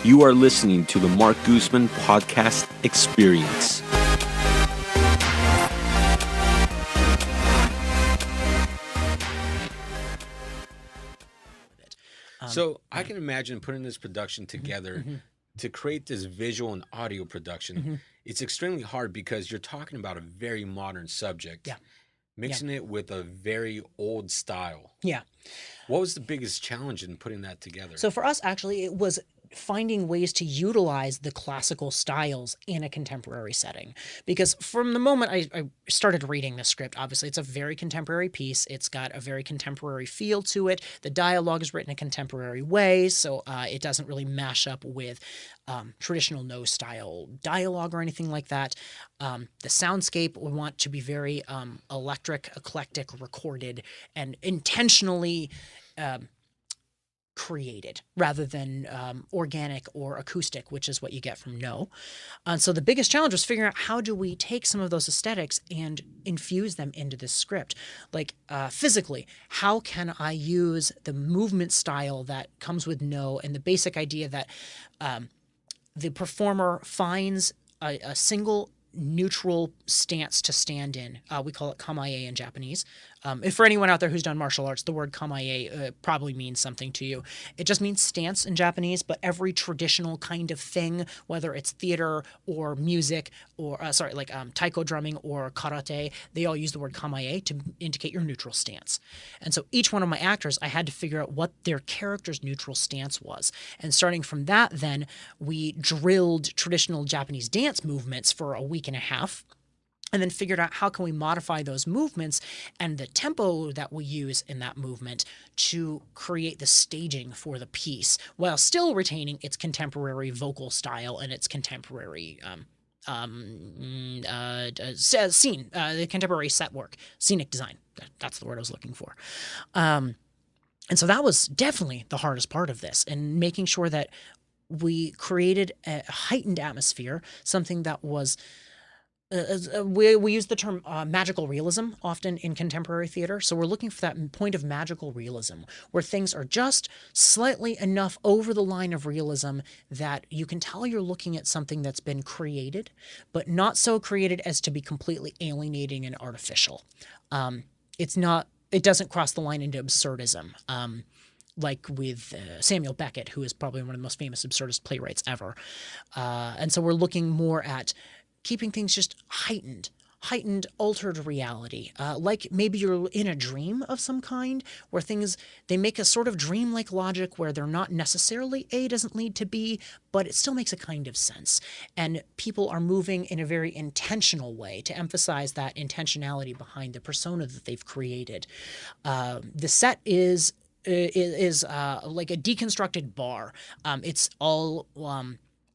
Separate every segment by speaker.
Speaker 1: You are listening to the Marc Guzman Podcast Experience.
Speaker 2: So I can imagine putting this production together to create this visual and audio production. It's extremely hard because you're talking about a very modern subject, mixing it with a very old style.
Speaker 3: Yeah.
Speaker 2: What was the biggest challenge in putting that together?
Speaker 3: So for us, actually, it was finding ways to utilize the classical styles in a contemporary setting. Because from the moment I started reading the script, obviously it's a very contemporary piece. It's got a very contemporary feel to it. The dialogue is written in a contemporary way, so it doesn't really mash up with traditional no-style dialogue or anything like that. The soundscape we want to be very electric, eclectic, recorded, and intentionally created rather than organic or acoustic, which is what you get from no. And so the biggest challenge was figuring out how do we take some of those aesthetics and infuse them into this script. Like physically, how can I use the movement style that comes with no and the basic idea that the performer finds a single neutral stance to stand in. We call it kamae in Japanese. If for anyone out there who's done martial arts, the word kamae probably means something to you. It just means stance in Japanese, but every traditional kind of thing, whether it's theater or music or, taiko drumming or karate, they all use the word kamae to indicate your neutral stance. And so each one of my actors, I had to figure out what their character's neutral stance was. And starting from that, then, we drilled traditional Japanese dance movements for a week and a half, and then figured out how can we modify those movements and the tempo that we use in that movement to create the staging for the piece while still retaining its contemporary vocal style and its contemporary scene, the contemporary set work, scenic design. That's the word I was looking for. And so that was definitely the hardest part of this, and making sure that we created a heightened atmosphere, something that was we use the term magical realism often in contemporary theater. So we're looking for that point of magical realism where things are just slightly enough over the line of realism that you can tell you're looking at something that's been created, but not so created as to be completely alienating and artificial. It doesn't cross the line into absurdism. Like with Samuel Beckett, who is probably one of the most famous absurdist playwrights ever. And so we're looking more at keeping things just heightened, altered reality. Like maybe you're in a dream of some kind where they make a sort of dreamlike logic where they're not necessarily A doesn't lead to B, but it still makes a kind of sense. And people are moving in a very intentional way to emphasize that intentionality behind the persona that they've created. The set is like a deconstructed bar. It's all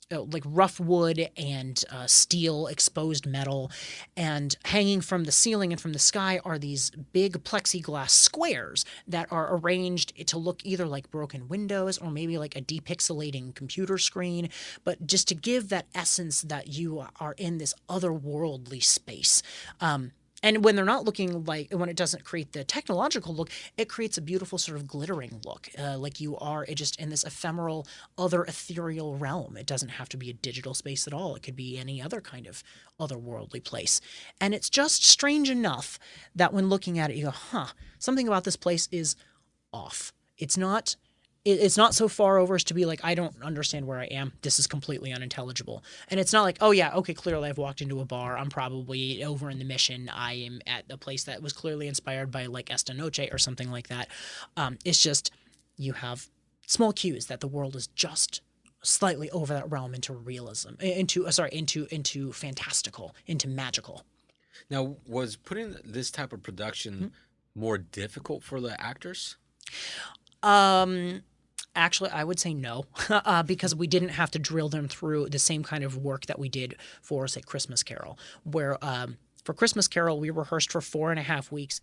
Speaker 3: like rough wood and steel, exposed metal, and hanging from the ceiling and from the sky are these big plexiglass squares that are arranged to look either like broken windows or maybe like a depixelating computer screen, but just to give that essence that you are in this otherworldly space. And when they're not looking like, when it doesn't create the technological look, it creates a beautiful sort of glittering look, like you are just in this ephemeral, other ethereal realm. It doesn't have to be a digital space at all. It could be any other kind of otherworldly place. And it's just strange enough that when looking at it, you go, something about this place is off. It's not so far over as to be like, I don't understand where I am. This is completely unintelligible. And it's not like, oh yeah, okay, clearly I've walked into a bar. I'm probably over in the Mission. I am at a place that was clearly inspired by like Esta Noche or something like that. It's just, you have small cues that the world is just slightly over that realm into realism, into fantastical, into magical.
Speaker 2: Now, was putting this type of production more difficult for the actors?
Speaker 3: Actually, I would say no, because we didn't have to drill them through the same kind of work that we did for, say, Christmas Carol, where for Christmas Carol, we rehearsed for 4.5 weeks.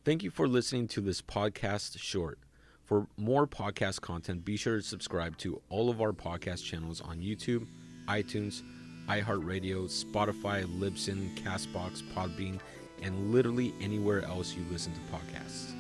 Speaker 1: Thank you for listening to this podcast short. For more podcast content, be sure to subscribe to all of our podcast channels on YouTube, iTunes, iHeartRadio, Spotify, Libsyn, Castbox, Podbean, and literally anywhere else you listen to podcasts.